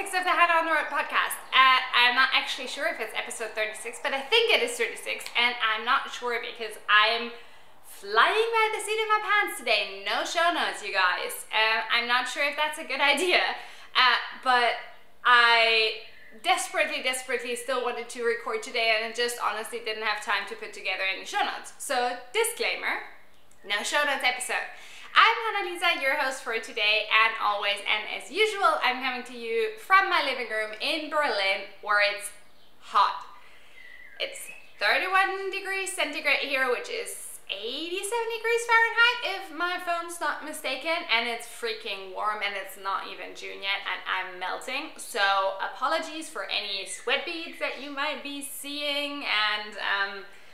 36 of the Hannah on the Road podcast. I'm not actually sure if it's episode 36, but I think it is 36, and I'm not sure because I'm flying by the seat of my pants today. No show notes, you guys. I'm not sure if that's a good idea, but I desperately still wanted to record today, and I just honestly didn't have time to put together any show notes. So, disclaimer, no show notes episode. I'm Hannah, your host for today and always, and as usual, I'm coming to you from my living room in Berlin, where it's hot. It's 31 degrees centigrade here, which is 87 degrees Fahrenheit if my phone's not mistaken, and it's freaking warm, and it's not even June yet, and I'm melting. So apologies for any sweat beads that you might be seeing, and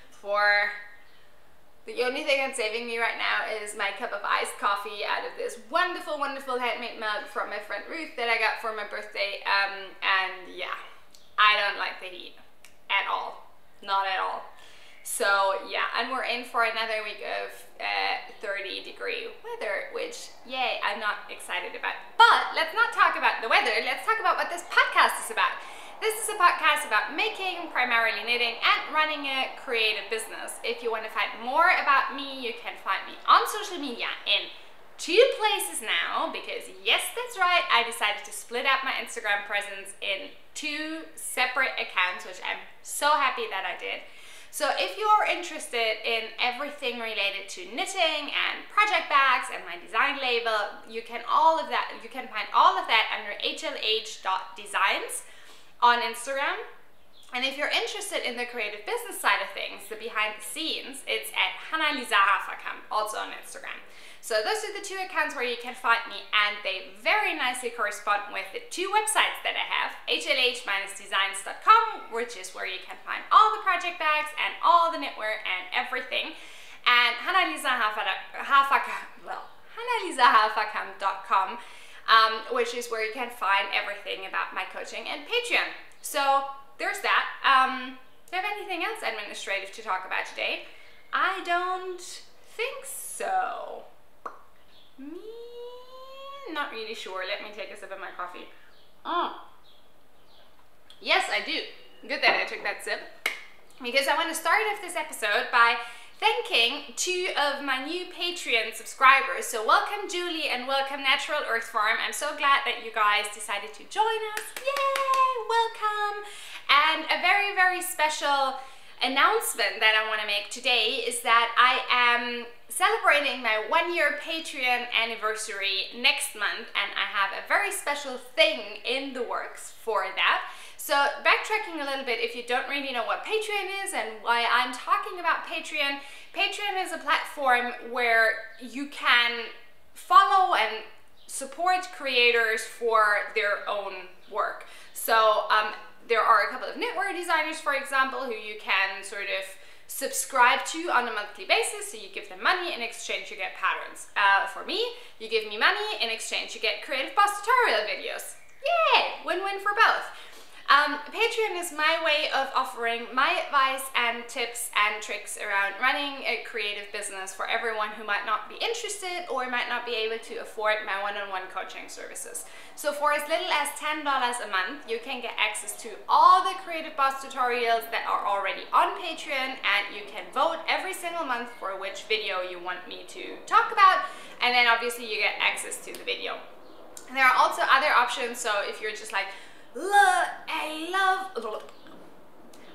for the only thing that's saving me right now is my cup of iced coffee out of this wonderful handmade mug from my friend Ruth that I got for my birthday. And yeah, I don't like the heat at all, not at all. So yeah, and we're in for another week of 30-degree weather, which yay, I'm not excited about. But let's not talk about the weather, let's talk about what this podcast is about. This is a podcast about making, primarily knitting, and running a creative business. If you want to find more about me, you can find me on social media in 2 places now, because yes, that's right, I decided to split up my Instagram presence in 2 separate accounts, which I'm so happy that I did. So if you're interested in everything related to knitting and project bags and my design label, you can find all of that under hlh.designs on Instagram. And if you're interested in the creative business side of things, the behind the scenes, it's at hannaontheroad, also on Instagram. So those are the 2 accounts where you can find me, and they very nicely correspond with the 2 websites that I have. hlh-designs.com, which is where you can find all the project bags and all the knitwear and everything, and hannaontheroad.com, which is where you can find everything about my coaching and Patreon. So there's that. Do I have anything else administrative to talk about today? I don't think so. Not really sure. Let me take a sip of my coffee. Yes, I do. Good that I took that sip, because I want to start off this episode by thanking 2 of my new Patreon subscribers. So welcome Julie and welcome Natural Earth Farm. I'm so glad that you guys decided to join us. Yay! Welcome! And a very special announcement that I want to make today is that I am celebrating my 1-year Patreon anniversary next month, and I have a very special thing in the works for that. So backtracking a little bit, if you don't really know what Patreon is and why I'm talking about Patreon, Patreon is a platform where you can follow and support creators for their own work. So there are a couple of knitwear designers, for example, who you can sort of subscribe to on a monthly basis. So you give them money, in exchange you get patterns. For me, you give me money, in exchange you get creative boss tutorial videos. Yay! Win-win for both. Patreon is my way of offering my advice and tips and tricks around running a creative business for everyone who might not be interested or might not be able to afford my one-on-one coaching services. So for as little as $10 a month, you can get access to all the Creative Boss tutorials that are already on Patreon, and you can vote every single month for which video you want me to talk about, and then obviously you get access to the video. And there are also other options, so if you're just like,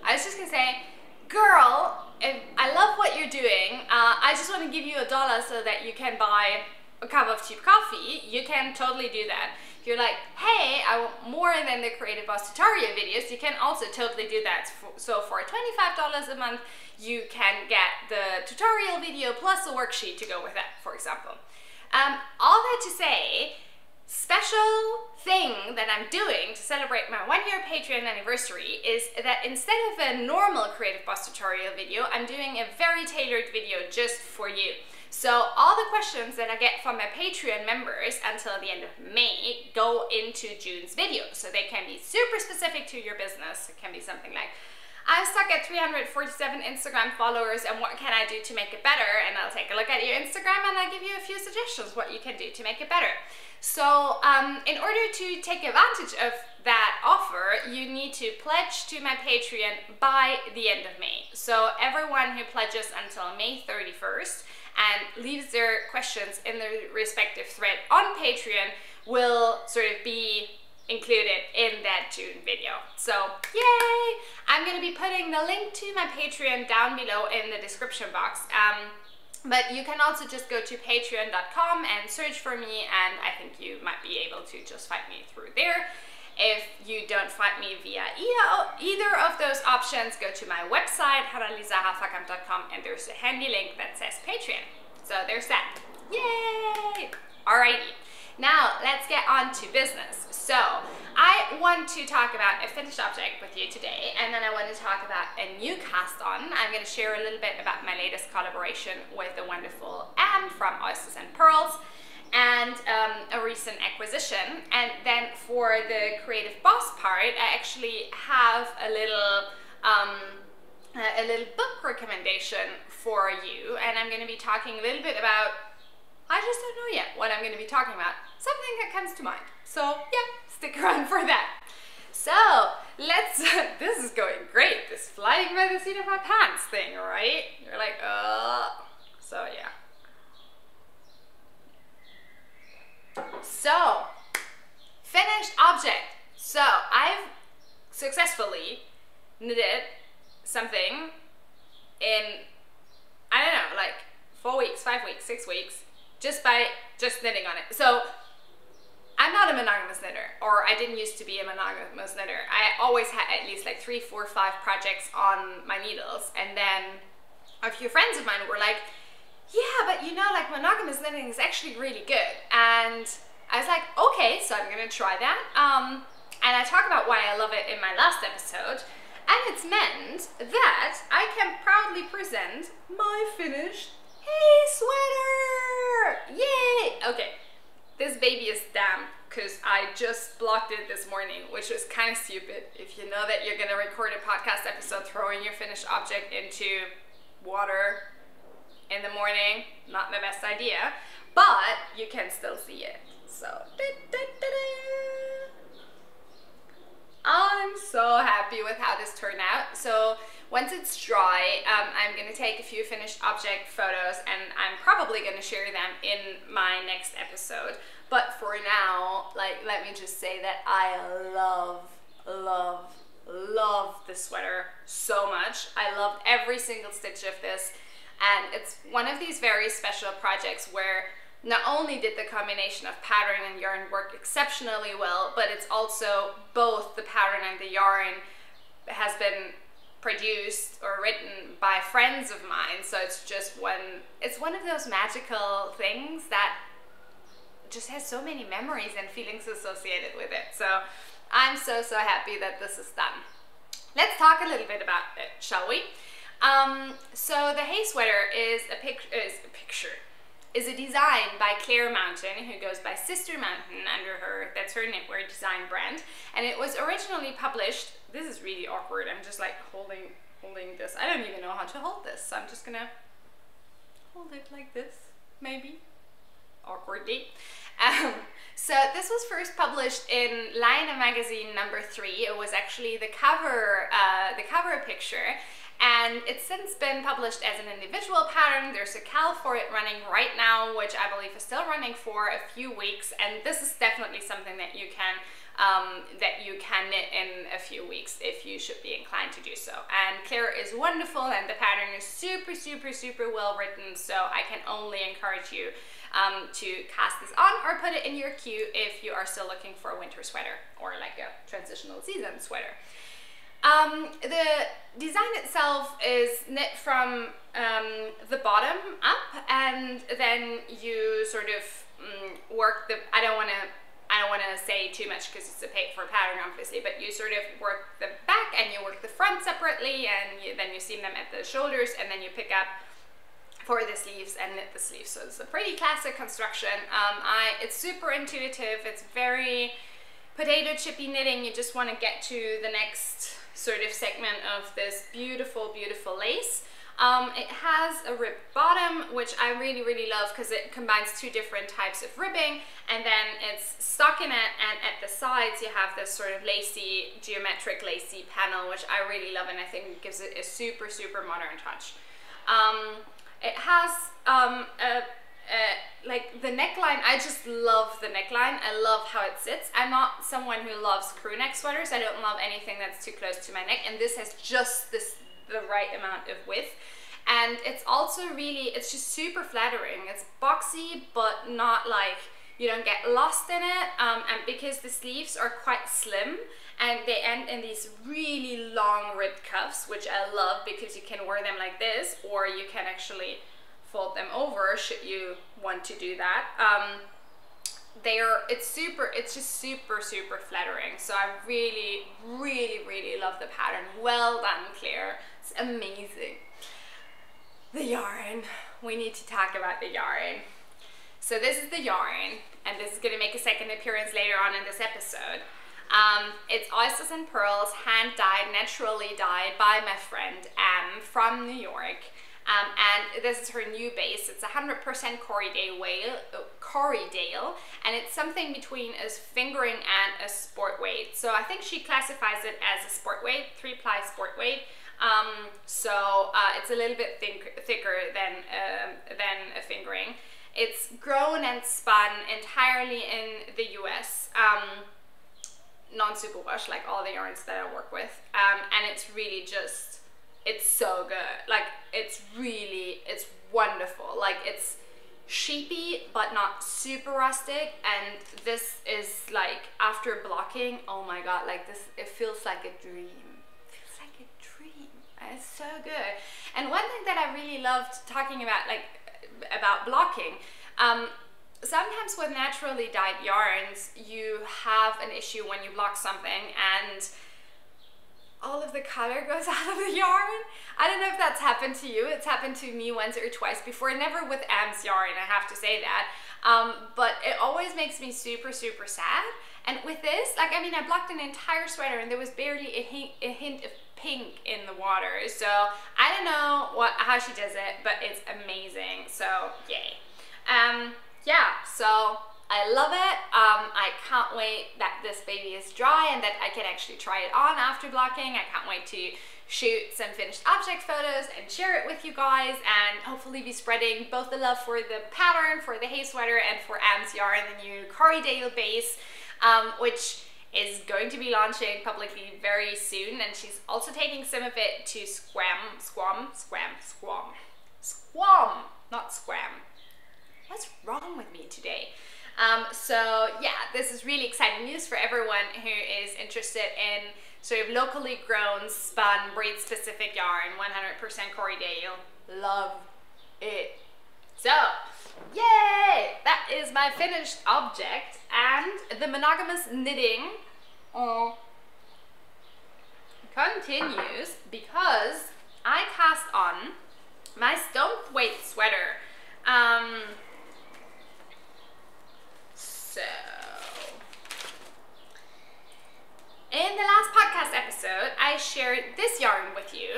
I was just gonna say, girl, I love what you're doing, I just want to give you $1 so that you can buy a cup of cheap coffee, you can totally do that. If you're like, hey, I want more than the Creative Boss tutorial videos, you can also totally do that. So for $25 a month, you can get the tutorial video plus a worksheet to go with that, for example. All that to say, special thing that I'm doing to celebrate my 1-year Patreon anniversary is that instead of a normal Creative Boss tutorial video, I'm doing a very tailored video just for you. So all the questions that I get from my Patreon members until the end of May go into June's video. So they can be super specific to your business. It can be something like, I'm stuck at 347 Instagram followers, and what can I do to make it better? And I'll take a look at your Instagram and I'll give you a few suggestions what you can do to make it better. So in order to take advantage of that offer, you need to pledge to my Patreon by the end of May. So everyone who pledges until May 31st and leaves their questions in the respective thread on Patreon will sort of be included in that June video. So yay! I'm going to be putting the link to my Patreon down below in the description box. But you can also just go to patreon.com and search for me, and I think you might be able to just find me through there. If you don't find me via either of those options, go to my website, hannalisahafakam.com, and there's a handy link that says Patreon. So there's that. Yay! Alrighty. Now let's get on to business. So I want to talk about a finished object with you today, and then I want to talk about a new cast on. I'm going to share a little bit about my latest collaboration with the wonderful Anne from Oysters and Purls, and a recent acquisition. And then for the creative boss part, I actually have a little book recommendation for you, and I'm going to be talking a little bit about, I just don't know yet what I'm going to be talking about. Something that comes to mind. So yeah, stick around for that. So let's, this is going great, this flying by the seat of my pants thing, right? You're like, so yeah. So, finished object. So I've successfully knitted something in, I don't know, like 4 weeks, 5 weeks, 6 weeks, just by knitting on it. So I'm not a monogamous knitter, or I didn't used to be a monogamous knitter. I always had at least like 3, 4, 5 projects on my needles, and then a few friends of mine were like, yeah, but you know, like monogamous knitting is actually really good. And I was like, okay, so I'm gonna try that. And I talk about why I love it in my last episode, and it's meant that I can proudly present my finished hay sweater! Yay! Okay. This baby is damp because I just blocked it this morning, which was kind of stupid. If you know that you're going to record a podcast episode throwing your finished object into water in the morning, not the best idea, but you can still see it. So, I'm so happy with how this turned out. So once it's dry, I'm going to take a few finished object photos, and I'm probably going to share them in my next episode. But for now, like, let me just say that I love this sweater so much. I loved every single stitch of this, and it's one of these very special projects where not only did the combination of pattern and yarn work exceptionally well, but it's also both the pattern and the yarn has been produced or written by friends of mine. So it's just it's one of those magical things that just has so many memories and feelings associated with it. So I'm so happy that this is done. Let's talk a little bit about it, shall we? So the hay sweater is a design by Claire Mountain, who goes by Sister Mountain under that's her knitwear design brand. And it was originally published, this is really awkward, I'm just like holding this. I don't even know how to hold this, so I'm just gonna hold it like this, maybe, awkwardly. So this was first published in Line magazine #3. It was actually the cover picture, and it's since been published as an individual pattern. There's a cal for it running right now, which I believe is still running for a few weeks, and this is definitely something that you can knit in a few weeks if you should be inclined to do so. And Claire is wonderful, and the pattern is super well written, so I can only encourage you to cast this on or put it in your queue if you are still looking for a winter sweater or like a transitional season sweater. The design itself is knit from the bottom up, and then you sort of work the, I don't want to say too much because it's a paid for pattern obviously, but you sort of work the back and you work the front separately, and then you seam them at the shoulders, and then you pick up for the sleeves and knit the sleeves. So it's a pretty classic construction. It's super intuitive. It's very potato chippy knitting, you just want to get to the next sort of segment of this beautiful, beautiful lace. It has a ribbed bottom, which I really, really love because it combines two different types of ribbing, and then it's stockinette, and at the sides you have this sort of lacy, geometric lacy panel, which I really love, and I think it gives it a super, super modern touch. It has like the neckline. I just love the neckline. I love how it sits. I'm not someone who loves crew neck sweaters. I don't love anything that's too close to my neck, and this has just the right amount of width. And it's also really, it's just super flattering. It's boxy, but not like, you don't get lost in it. And because the sleeves are quite slim and they end in these really long ribbed cuffs, which I love because you can wear them like this, or you can actually fold them over should you want to do that. It's just super, super flattering. So I really, really, really love the pattern. Well done, Claire. It's amazing. The yarn. We need to talk about the yarn. So this is the yarn, and this is going to make a second appearance later on in this episode. It's Oysters and Purls, hand dyed, naturally dyed by my friend Anne from New York. And this is her new base. It's 100% Corriedale, and it's something between a fingering and a sport weight. So I think she classifies it as a sport weight, 3-ply sport weight. It's a little bit thicker than a fingering. It's grown and spun entirely in the US, non-superwash, like all the yarns that I work with, and it's really just, it's so good. Like, it's wonderful. Like, it's sheepy but not super rustic, and this is like, after blocking, oh my god, like this, it feels like a dream. It's so good. And one thing that I really loved talking about, like, about blocking, sometimes with naturally dyed yarns, you have an issue when you block something and all of the color goes out of the yarn. I don't know if that's happened to you. It's happened to me once or twice before, never with Am's yarn, I have to say that. But it always makes me super, super sad. And with this, like, I mean, I blocked an entire sweater and there was barely a hint of pink in the water. So I don't know how she does it, but it's amazing. So yay. Yeah, so I love it. I can't wait that this baby is dry and that I can actually try it on after blocking. I can't wait to shoot some finished object photos and share it with you guys, and hopefully be spreading both the love for the pattern, for the hay sweater, and for Am's yarn, the new Corriedale base, which is going to be launching publicly very soon. And she's also taking some of it to Squam, not Scram. What's wrong with me today? So yeah, this is really exciting news for everyone who is interested in sort of locally grown, spun, breed specific yarn, 100% Corriedale. Love it. So yay, that is my finished object, and the monogamous knitting continues because I cast on my Stonethwaite sweater. So in the last podcast episode, I shared this yarn with you.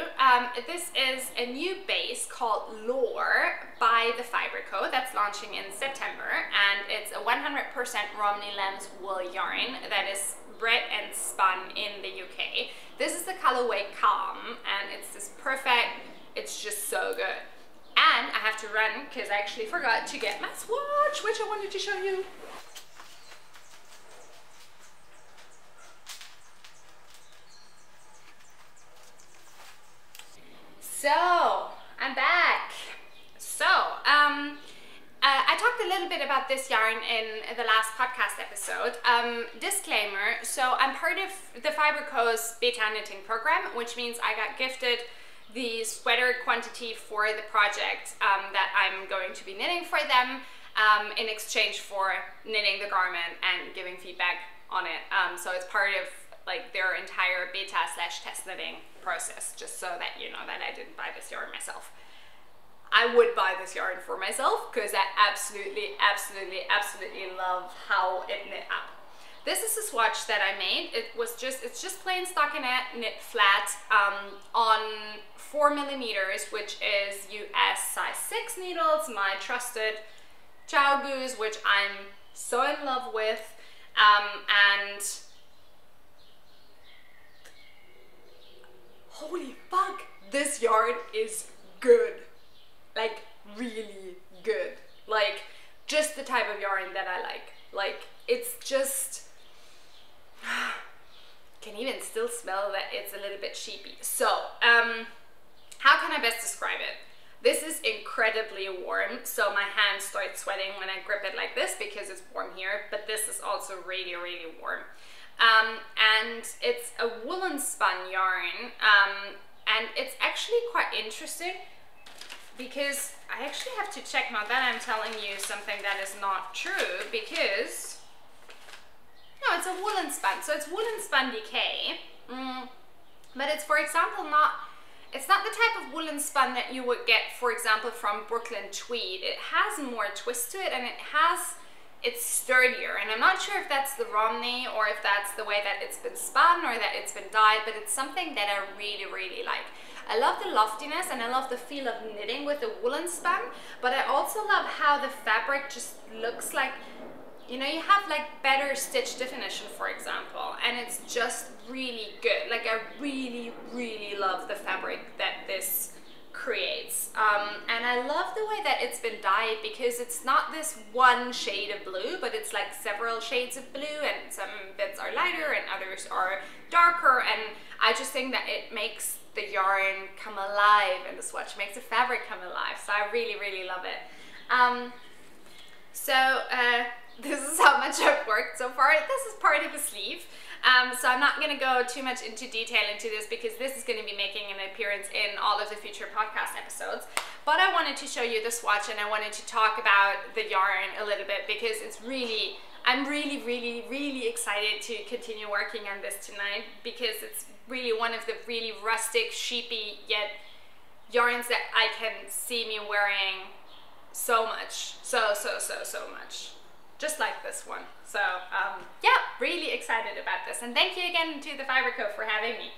This is a new base called Lore by the Fiber Co. that's launching in September, and it's a 100% Romney Lamb's wool yarn that is bred and spun in the UK. This is the colorway Calm, and it's this perfect, it's just so good. And I have to run because I actually forgot to get my swatch, which I wanted to show you. So, I'm back. So, I talked a little bit about this yarn in the last podcast episode. Disclaimer, so I'm part of the Fiber Co's beta knitting program, which means I got gifted the sweater quantity for the project that I'm going to be knitting for them in exchange for knitting the garment and giving feedback on it. So it's part of like their entire beta / test knitting process, just so that you know that I didn't buy this yarn myself. I would buy this yarn for myself because I absolutely love how it knit up. this is a swatch that I made. It's just plain stockinette knit flat on 4mm, which is US size 6 needles, my trusted Chow Goose, which I'm so in love with, and holy fuck, this yarn is good, like really good, like just the type of yarn that I like it's just, can even still smell that it's a little bit sheepy. So how can I best describe it? This is incredibly warm, so my hands start sweating when I grip it like this because it's warm here, but this is also really, really warm. And it's a woolen spun yarn, and it's actually quite interesting because I actually have to check now that I'm telling you something that is not true, because no, it's a woolen spun, so it's woolen spun DK, but it's, for example, it's not the type of woolen spun that you would get, for example, from Brooklyn tweed. It has more twist to it, and it's sturdier, and I'm not sure if that's the Romney or if that's the way that it's been spun or that it's been dyed, but it's something that I really, really like. I love the loftiness and I love the feel of knitting with the woolen spun, but I also love how the fabric just looks like, you know, you have like better stitch definition, for example, and it's just really good. Like I really, really love the fabric that this creates, and I love the way that it's been dyed, because it's not this one shade of blue, but it's like several shades of blue, and some bits are lighter and others are darker, and I just think that it makes the yarn come alive in the swatch, makes the fabric come alive, so I really, really love it. This is how much I've worked so far. This is part of the sleeve. So I'm not going to go too much into detail into this, because this is going to be making an appearance in all of the future podcast episodes. But I wanted to show you the swatch, and I wanted to talk about the yarn a little bit, because it's really, I'm really, really, really excited to continue working on this tonight, because it's really one of the really rustic, sheepy, yet yarns that I can see me wearing so much, so much. Just like this one. So yeah, really excited about this, and thank you again to the Fiber Co for having me.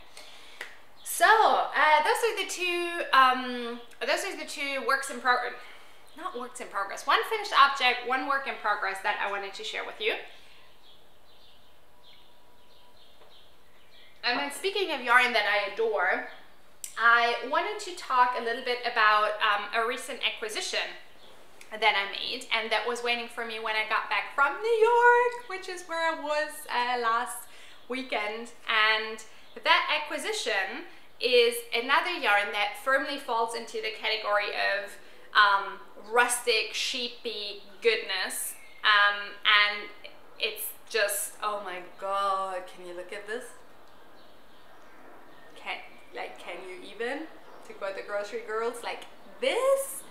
So those are the two works in progress, not works in progress, one finished object, one work in progress that I wanted to share with you. And then, speaking of yarn that I adore, I wanted to talk a little bit about a recent acquisition that I made, and that was waiting for me when I got back from New York, which is where I was last weekend. And that acquisition is another yarn that firmly falls into the category of rustic, sheepy goodness, and it's just, oh my god, can you look at this? Can you even? To quote the grocery girls, like this?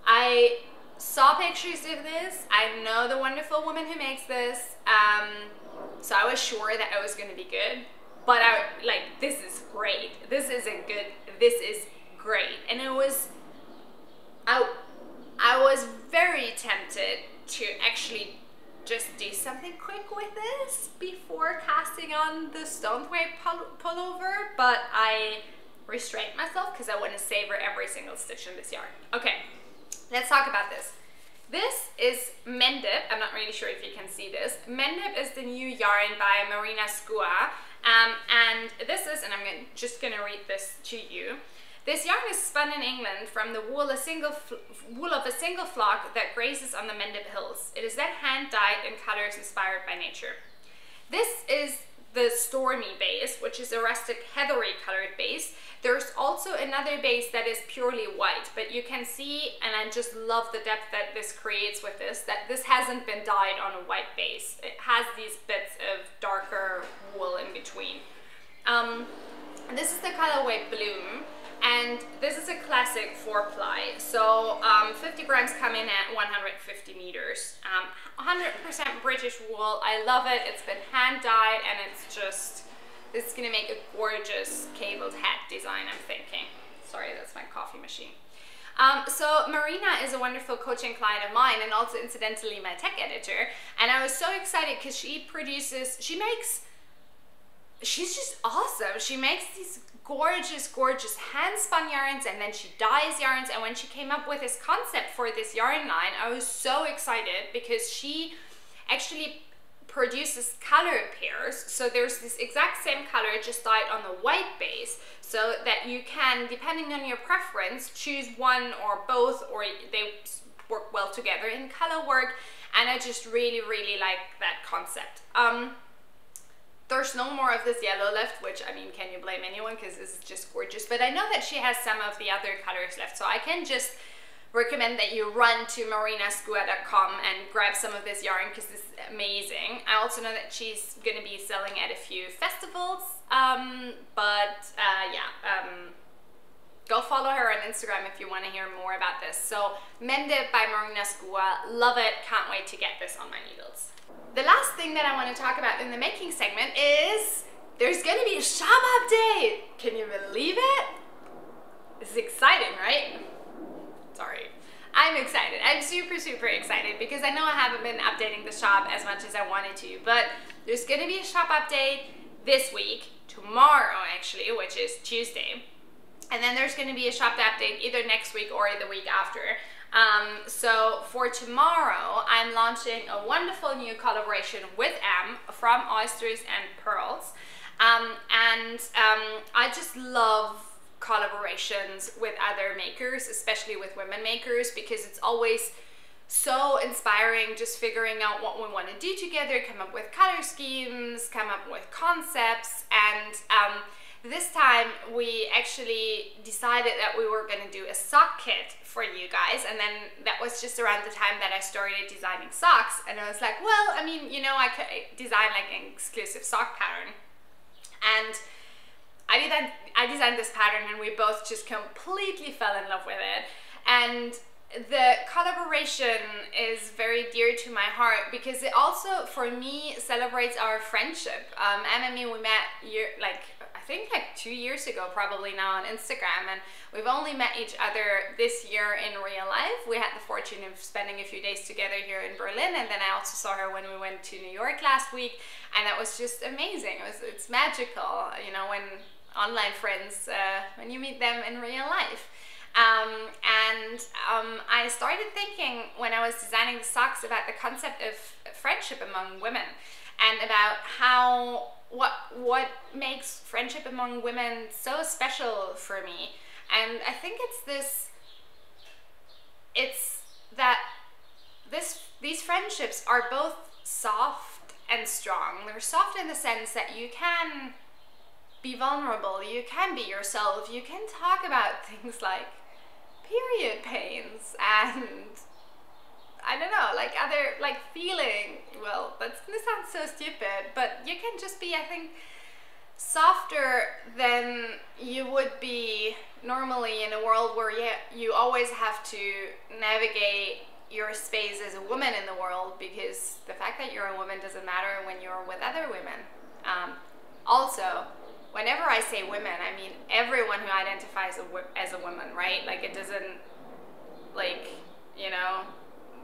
I saw pictures of this. I know the wonderful woman who makes this, so I was sure that it was going to be good. But this is great. This isn't good. This is great. And it was, I was very tempted to actually just do something quick with this before casting on the Stonethwaite pullover, but I restrained myself because I want to savor every single stitch in this yarn. Okay. Let's talk about this. This is Mendip. I'm not really sure if you can see this. Mendip is the new yarn by Marina Skua. And this is, and just going to read this to you. This yarn is spun in England from the wool of a single flock that grazes on the Mendip Hills. It is then hand-dyed in colors inspired by nature. This is the Stormy base, which is a rustic heathery colored base. There's also another base that is purely white, but you can see, and I just love the depth that this creates with this, that this hasn't been dyed on a white base. It has these bits of darker wool in between. This is the colorway Bloom, and this is a classic 4-ply. So 50 grams come in at 150 meters. 100% British wool. I love it. It's been hand dyed, and it's just, this is gonna make a gorgeous cabled hat design, I'm thinking. Sorry, that's my coffee machine. So Marina is a wonderful coaching client of mine, and also incidentally my tech editor, and I was so excited because she's just awesome. She makes these gorgeous hand spun yarns, and then she dyes yarns. And when she came up with this concept for this yarn line, I was so excited because she actually produces color pairs. So there's this exact same color just dyed on the white base, so that you can, depending on your preference, choose one or both, or they work well together in color work. And I just really like that concept. There's no more of this yellow left, which, I mean, can you blame anyone, because this is just gorgeous. But I know that she has some of the other colors left, so I can just recommend that you run to marinascua.com and grab some of this yarn, because this is amazing. I also know that she's going to be selling at a few festivals, go follow her on Instagram if you want to hear more about this. So Mendip by Marina Scua, love it, can't wait to get this on my needles. The last thing that I want to talk about in the making segment is there's going to be a shop update. Can you believe it? This is exciting, right? Sorry. I'm excited. I'm super excited because I know I haven't been updating the shop as much as I wanted to, but there's going to be a shop update this week, tomorrow actually, which is Tuesday. And then there's going to be a shop update either next week or the week after. So for tomorrow, I'm launching a wonderful new collaboration with M from Oysters and Purls. I just love collaborations with other makers, especially with women makers, because it's always so inspiring just figuring out what we want to do together, come up with color schemes, come up with concepts. And this time we actually decided that we were going to do a sock kit for you guys, and then that was just around the time that I started designing socks, and I was like, well, I mean, you know, I could design like an exclusive sock pattern. And I designed this pattern, and we both just completely fell in love with it. And the collaboration is very dear to my heart because it also, for me, celebrates our friendship. Em and me, we met I think 2 years ago probably now on Instagram, and we've only met each other this year in real life. We had the fortune of spending a few days together here in Berlin, and then I also saw her when we went to New York last week, and that was just amazing. It's magical, you know, when online friends, when you meet them in real life. I started thinking when I was designing the socks about the concept of friendship among women, and about how what makes friendship among women so special for me. And I think these friendships are both soft and strong. They're soft in the sense that you can be vulnerable, you can be yourself, you can talk about things like period pains and I don't know, like other, like feeling, well, that's gonna sound so stupid, but you can just be, I think, softer than you would be normally in a world where you always have to navigate your space as a woman in the world, because the fact that you're a woman doesn't matter when you're with other women. Also, whenever I say women, I mean everyone who identifies as a woman, right? Like, it doesn't, like, you know,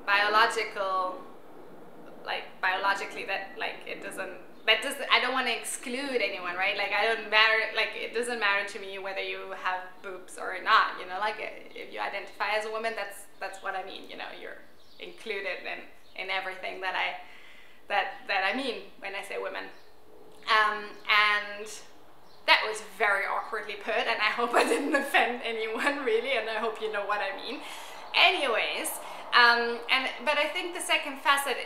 biologically I don't want to exclude anyone, right? Like, I don't matter, like, it doesn't matter to me whether you have boobs or not, you know, like, if you identify as a woman, that's what I mean, you know, you're included in everything that I mean when I say women. And that was very awkwardly put, and I hope I didn't offend anyone, really, and I hope you know what I mean. Anyways, but I think the second facet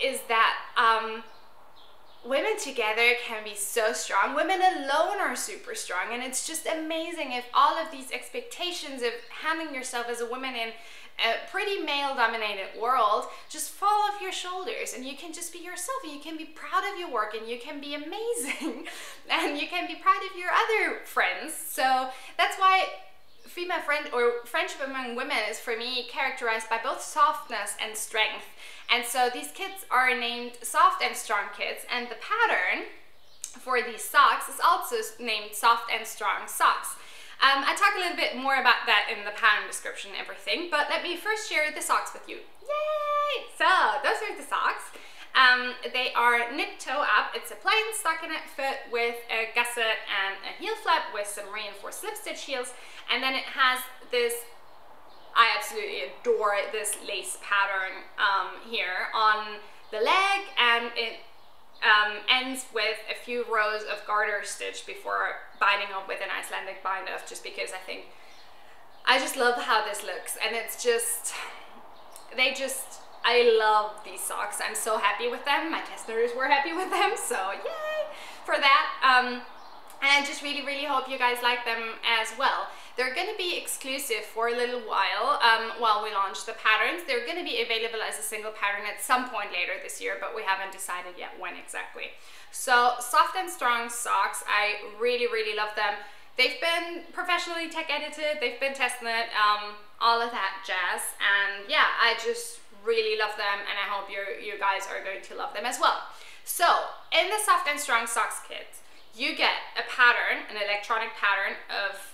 is that women together can be so strong. Women alone are super strong, and it's just amazing if all of these expectations of handling yourself as a woman in a pretty male-dominated world just fall off your shoulders, and you can just be yourself, and you can be proud of your work, and you can be amazing, and you can be proud of your other friends. So that's why female friendship among women is, for me, characterized by both softness and strength. And so these kits are named Soft and Strong Kits, and the pattern for these socks is also named Soft and Strong Socks. I talk a little bit more about that in the pattern description and everything, but let me first share the socks with you. Yay! So those are the socks. They are knit toe up. It's a plain stockinette foot with a gusset and a heel flap with some reinforced slip stitch heels, and then it has this, I absolutely adore this lace pattern here on the leg, and it ends with a few rows of garter stitch before binding up with an Icelandic bind off, just because I just love how this looks, and it's just, I love these socks. I'm so happy with them. My testers were happy with them, so yay for that. And I just really, really hope you guys like them as well. They're going to be exclusive for a little while we launch the patterns. They're going to be available as a single pattern at some point later this year, but we haven't decided yet when exactly. So soft and strong socks, I really, really love them. They've been professionally tech edited, they've been tested, all of that jazz, and yeah, I just really love them, and I hope you guys are going to love them as well. So in the soft and strong socks kit, you get a pattern, an electronic pattern of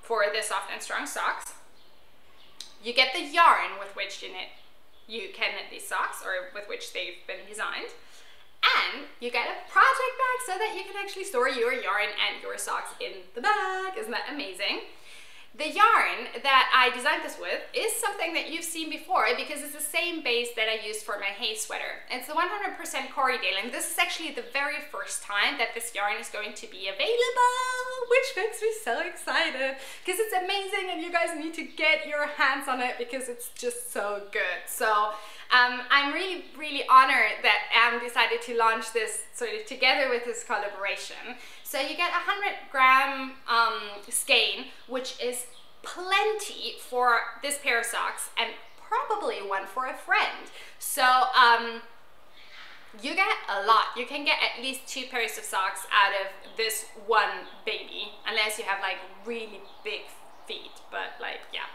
for the soft and strong socks. You get the yarn with which you can knit these socks, or with which they've been designed, and you get a project bag so that you can actually store your yarn and your socks in the bag. Isn't that amazing? The yarn that I designed this with is something that you've seen before, because it's the same base that I used for my hay sweater. It's the 100% Corriedale, and this is actually the very first time that this yarn is going to be available, which makes me so excited, because it's amazing and you guys need to get your hands on it because it's just so good. So I'm really, really honored that Am decided to launch this sort of together with this collaboration. So you get 100-gram skein, which is plenty for this pair of socks, and probably one for a friend. So you get a lot. You can get at least 2 pairs of socks out of this one baby, unless you have like really big feet, but like, yeah.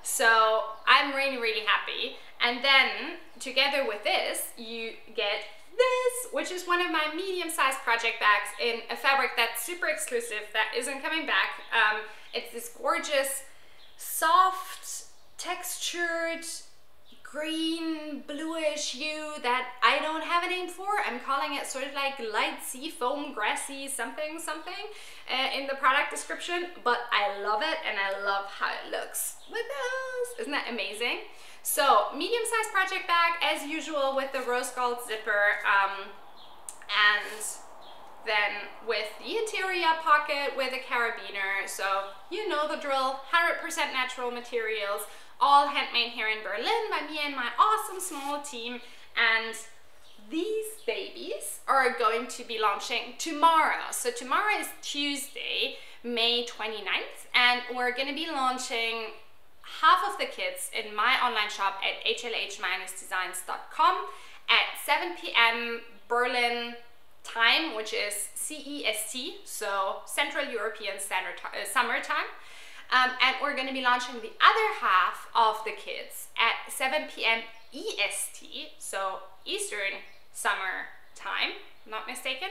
So I'm really, really happy. And then together with this, you get this, which is one of my medium-sized project bags in a fabric that's super exclusive, that isn't coming back. It's this gorgeous, soft, textured, green, bluish hue that I don't have a name for. I'm calling it sort of like light sea foam, grassy something in the product description, but I love it, and I love how it looks with those. Isn't that amazing? So medium-sized project bag as usual with the rose gold zipper, and then with the interior pocket with a carabiner. So you know the drill, 100% natural materials, all handmade here in Berlin by me and my awesome small team. And these babies are going to be launching tomorrow. So tomorrow is Tuesday, May 29th, and we're going to be launching half of the kits in my online shop at hlh-designs.com at 7 p.m. Berlin time, which is CEST, so Central European Standard Summer Time. And we're going to be launching the other half of the kits at 7 p.m. EST, so Eastern Summer Time, not mistaken,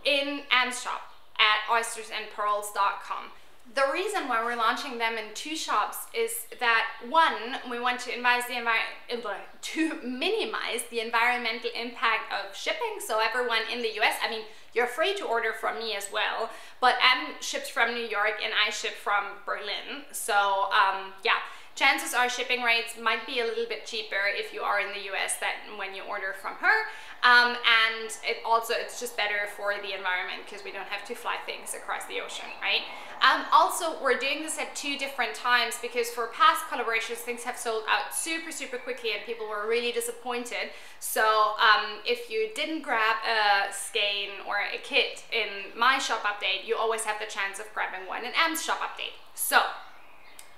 in Am's shop at oystersandpurls.com. The reason why we're launching them in 2 shops is that, one, we want to minimize the environmental impact of shipping. So everyone in the US, I mean, you're free to order from me as well, but Em ships from New York and I ship from Berlin. So yeah, chances are shipping rates might be a little bit cheaper if you are in the US than when you order from her. And it's just better for the environment because we don't have to fly things across the ocean, right? Also, we're doing this at 2 different times because for past collaborations, things have sold out super, super quickly and people were really disappointed. So if you didn't grab a skein or a kit in my shop update, you always have the chance of grabbing one in Em's shop update. So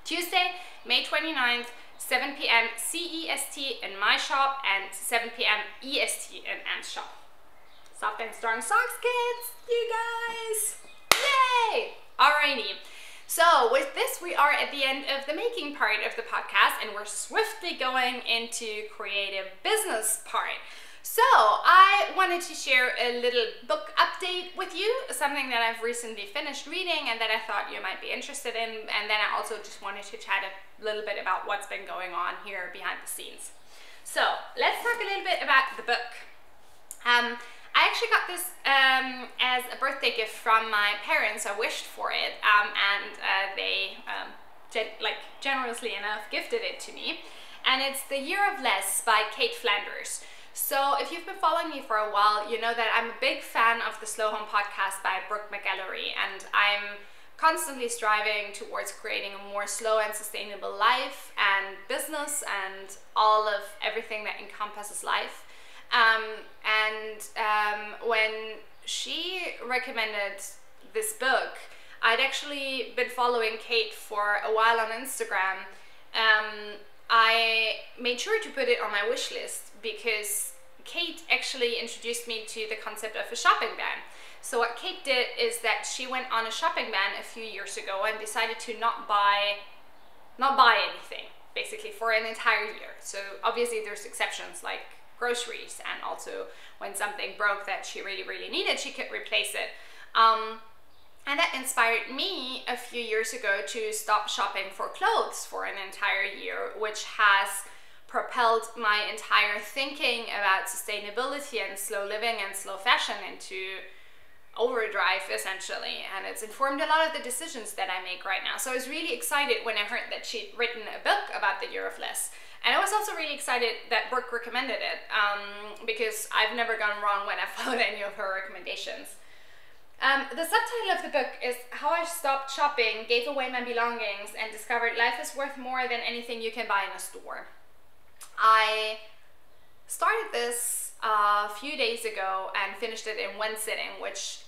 Tuesday, May 29th, 7 p.m. CEST in my shop and 7 p.m. EST in Am's shop. Soft and strong socks kits, you guys! Yay! Alrighty. So with this, we are at the end of the making part of the podcast and we're swiftly going into creative business part. So I wanted to share a little book update with you, something that I've recently finished reading and that I thought you might be interested in, and then I also just wanted to chat a little bit about what's been going on here behind the scenes. So let's talk a little bit about the book. I actually got this as a birthday gift from my parents. I wished for it, and they generously enough gifted it to me. And it's The Year of Less by Kate Flanders. So if you've been following me for a while, you know that I'm a big fan of the Slow Home podcast by Brooke McEllery, and I'm constantly striving towards creating a more slow and sustainable life and business and all of everything that encompasses life. When she recommended this book, I'd actually been following Kate for a while on Instagram. I made sure to put it on my wish list because Kate actually introduced me to the concept of a shopping ban. So what Kate did is that she went on a shopping ban a few years ago and decided to not buy anything, basically, for an entire year. So obviously there's exceptions like groceries, and also when something broke that she really needed, she could replace it. And that inspired me a few years ago to stop shopping for clothes for an entire year, which has propelled my entire thinking about sustainability and slow living and slow fashion into overdrive, essentially. And it's informed a lot of the decisions that I make right now. So I was really excited when I heard that she'd written a book about the Year of Less. And I was also really excited that Brooke recommended it, because I've never gone wrong when I followed any of her recommendations. The subtitle of the book is How I Stopped Shopping, Gave Away My Belongings, and Discovered Life is Worth More Than Anything You Can Buy in a Store. I started this a few days ago and finished it in one sitting, which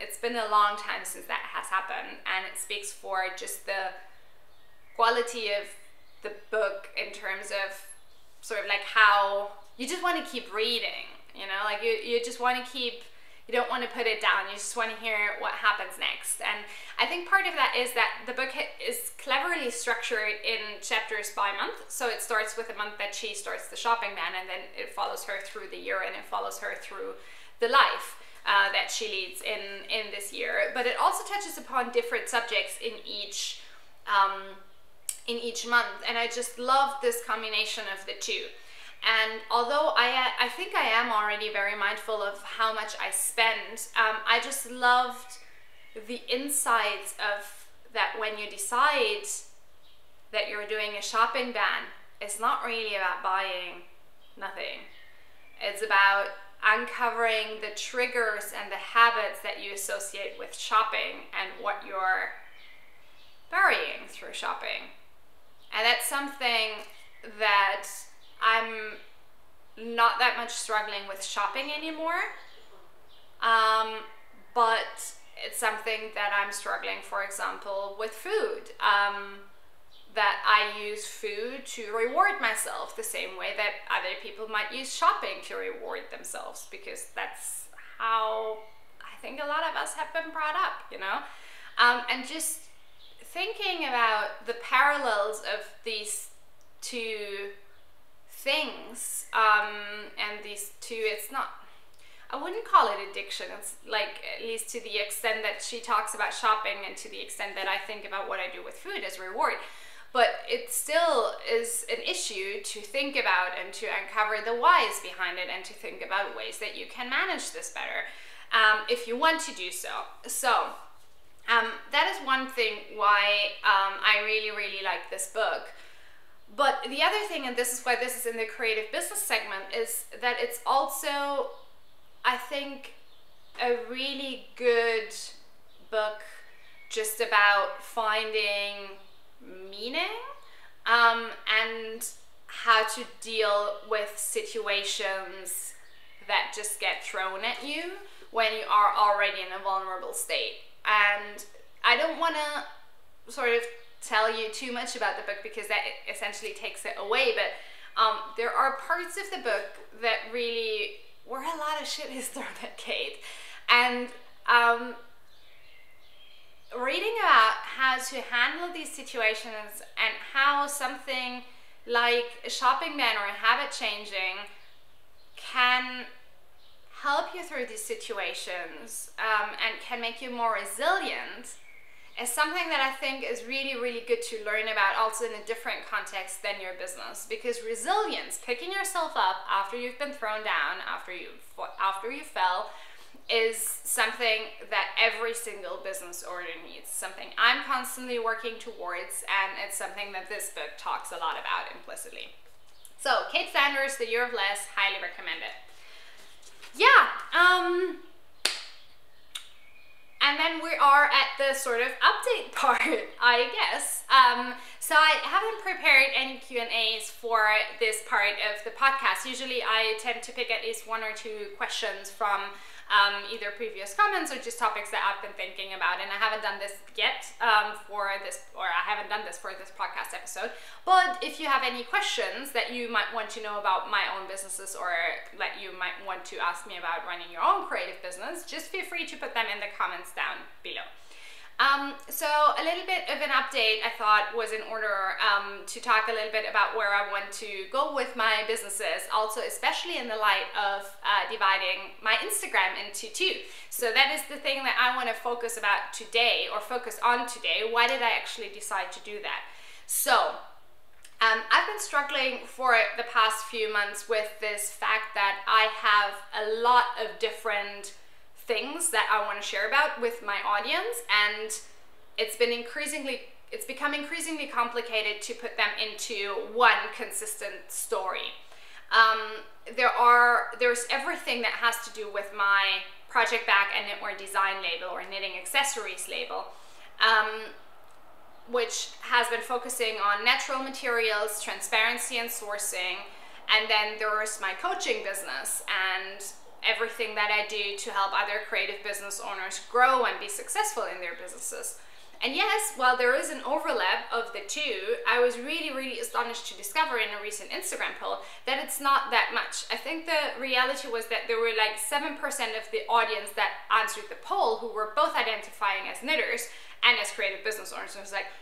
it's been a long time since that has happened, and it speaks for just the quality of the book in terms of sort of like how you just want to keep reading, you know, like you just want to keep, you don't want to put it down, you just want to hear what happens next. And I think part of that is that the book is cleverly structured in chapters by month. So it starts with the month that she starts the shopping ban, and then it follows her through the year, and it follows her through the life that she leads in this year. But it also touches upon different subjects in each month, and I just love this combination of the two. And although I think I am already very mindful of how much I spend, I just loved the insights of that when you decide that you're doing a shopping ban, it's not really about buying nothing. It's about uncovering the triggers and the habits that you associate with shopping and what you're burying through shopping. And that's something that I'm not that much struggling with shopping anymore, but it's something that I'm struggling, for example, with food, that I use food to reward myself the same way that other people might use shopping to reward themselves, because that's how I think a lot of us have been brought up, you know. And just thinking about the parallels of these two things, and these two, it's not, I wouldn't call it addiction, it's like, at least to the extent that she talks about shopping and to the extent that I think about what I do with food as reward, but it still is an issue to think about and to uncover the whys behind it, and to think about ways that you can manage this better, if you want to do so. So that is one thing why I really like this book. But the other thing, and this is why this is in the creative business segment, is that it's also, I think, a really good book just about finding meaning, and how to deal with situations that just get thrown at you when you are already in a vulnerable state. And I don't want to sort of tell you too much about the book, because that essentially takes it away, but there are parts of the book that really, where a lot of shit is thrown at Kate, and reading about how to handle these situations and how something like a shopping ban or a habit changing can help you through these situations and can make you more resilient is something that I think is really, really good to learn about also in a different context than your business. Because resilience, picking yourself up after you've been thrown down, after you fell, is something that every single business owner needs, something I'm constantly working towards, and it's something that this book talks a lot about implicitly. So, Kate Sanders, The Year of Less, highly recommend it. Yeah, and then we are at the sort of update part, I guess. So I haven't prepared any Q&As for this part of the podcast. Usually I tend to pick at least one or two questions from either previous comments or just topics that I've been thinking about, and I haven't done this yet for this podcast episode. But if you have any questions that you might want to know about my own businesses, or that you might want to ask me about running your own creative business, just feel free to put them in the comments down below. So a little bit of an update I thought was in order to talk a little bit about where I want to go with my businesses, also especially in the light of dividing my Instagram into two. So that is the thing that I want to focus on today. Why did I actually decide to do that? So I've been struggling for the past few months with this fact that I have a lot of different things that I want to share about with my audience, and it's become increasingly complicated to put them into one consistent story. There's everything that has to do with my project bag and knitwear design label, or knitting accessories label, which has been focusing on natural materials, transparency and sourcing, and then there's my coaching business and everything that I do to help other creative business owners grow and be successful in their businesses. And yes, while there is an overlap of the two, I was really, really astonished to discover in a recent Instagram poll that it's not that much. I think the reality was that there were like 7% of the audience that answered the poll who were both identifying as knitters and as creative business owners. And I was like,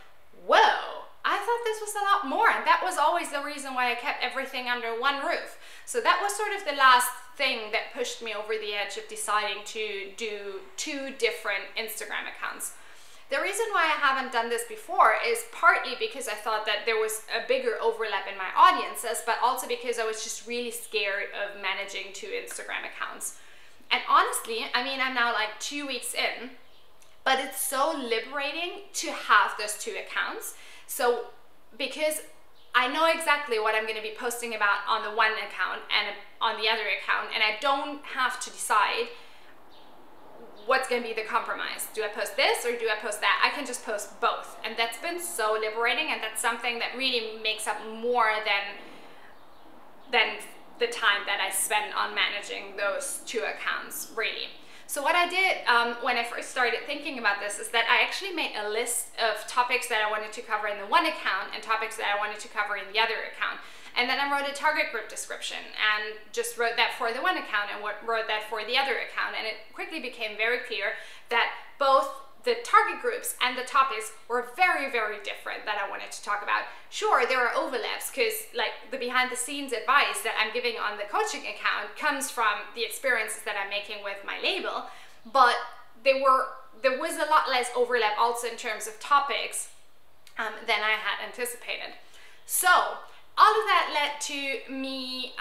whoa, I thought this was a lot more. And that was always the reason why I kept everything under one roof. So that was sort of the last thing that pushed me over the edge of deciding to do two different Instagram accounts. The reason why I haven't done this before is partly because I thought that there was a bigger overlap in my audiences, but also because I was just really scared of managing two Instagram accounts. And honestly, I mean, I'm now like 2 weeks in, but it's so liberating to have those two accounts. So because I know exactly what I'm going to be posting about on the one account and on the other account, and I don't have to decide what's going to be the compromise. Do I post this or do I post that? I can just post both, and that's been so liberating, and that's something that really makes up more than the time that I spend on managing those two accounts, really. So what I did when I first started thinking about this is that I actually made a list of topics that I wanted to cover in the one account and topics that I wanted to cover in the other account. And then I wrote a target group description and just wrote that for the one account and wrote that for the other account. And it quickly became very clear that both the target groups and the topics were very, very different that I wanted to talk about. Sure, there are overlaps because like the behind the scenes advice that I'm giving on the coaching account comes from the experiences that I'm making with my label, but there was a lot less overlap also in terms of topics than I had anticipated. So all of that led to me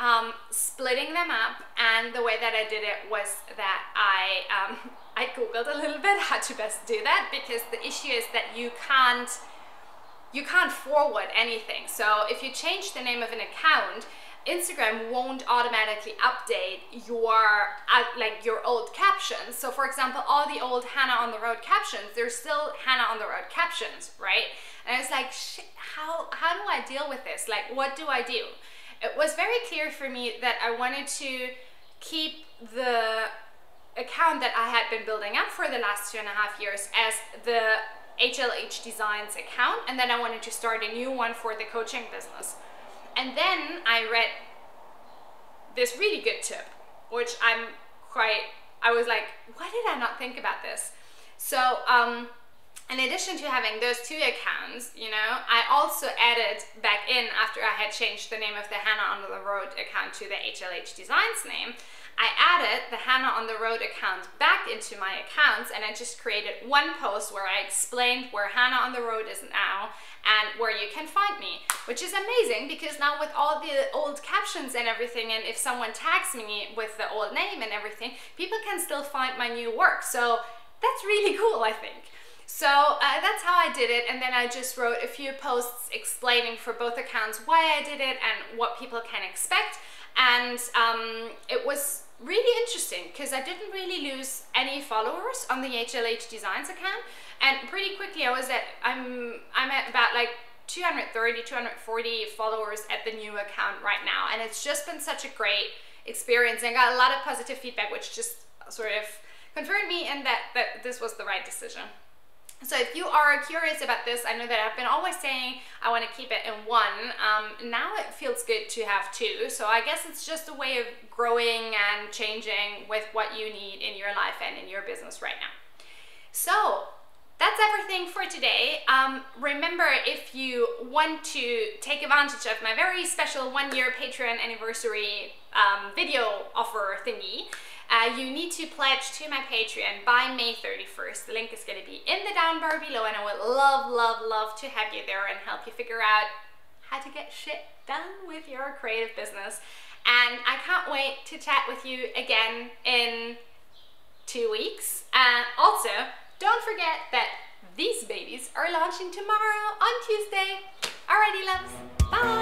splitting them up, and the way that I did it was that I googled a little bit how to best do that, because the issue is that you can't forward anything. So if you change the name of an account, Instagram won't automatically update your old captions. So for example, all the old Hannah on the Road captions, they're still Hannah on the Road captions, right? And it's like, shit, how do I deal with this? Like, what do I do? It was very clear for me that I wanted to keep the account that I had been building up for the last 2.5 years as the HLH Designs account, and then I wanted to start a new one for the coaching business. And then I read this really good tip, which I was like, why did I not think about this? So in addition to having those two accounts, you know, I also added back in, after I had changed the name of the Hannah on the Road account to the HLH Designs name, I added the Hannah on the Road account back into my accounts, and I just created one post where I explained where Hannah on the Road is now and where you can find me, which is amazing because now with all the old captions and everything, and if someone tags me with the old name and everything, people can still find my new work. So that's really cool, I think. So that's how I did it, and then I just wrote a few posts explaining for both accounts why I did it and what people can expect. And it was really interesting because I didn't really lose any followers on the HLH Designs account, and pretty quickly I'm at about like 230, 240 followers at the new account right now, and it's just been such a great experience, and I got a lot of positive feedback, which just sort of confirmed me in that this was the right decision. So if you are curious about this, I know that I've been always saying I want to keep it in one. Now it feels good to have two. So I guess it's just a way of growing and changing with what you need in your life and in your business right now. So that's everything for today. Remember, if you want to take advantage of my very special 1-year Patreon anniversary video offer thingy, you need to pledge to my Patreon by May 31st. The link is going to be in the down bar below, and I would love to have you there and help you figure out how to get shit done with your creative business. And I can't wait to chat with you again in 2 weeks. Also, don't forget that these babies are launching tomorrow on Tuesday. Alrighty, loves. Bye!